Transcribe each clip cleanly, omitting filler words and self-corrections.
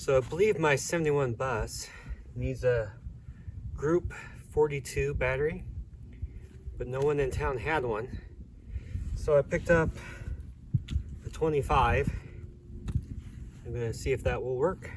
So I believe my 71 bus needs a Group 42 battery, but no one in town had one. So I picked up the 25. I'm gonna see if that will work.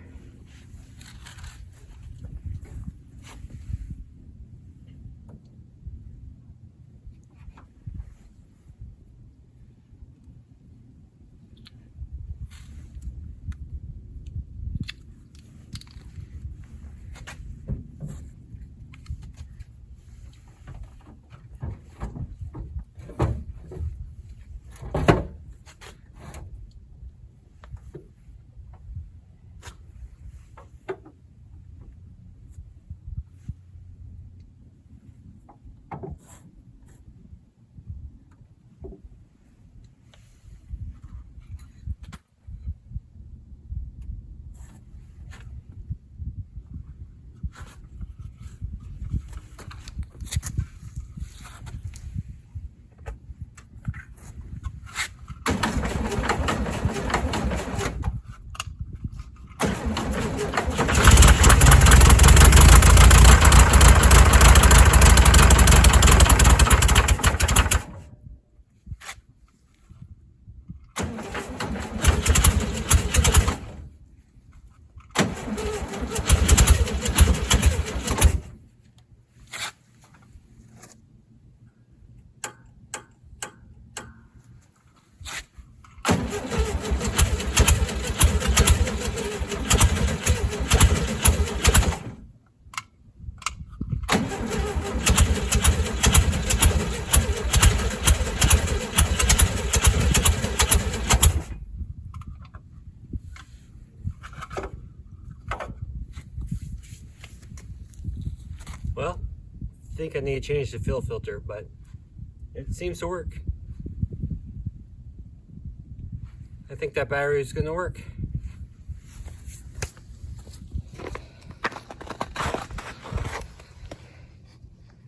Well, I think I need to change the fuel filter, but it seems to work. I think that battery is going to work.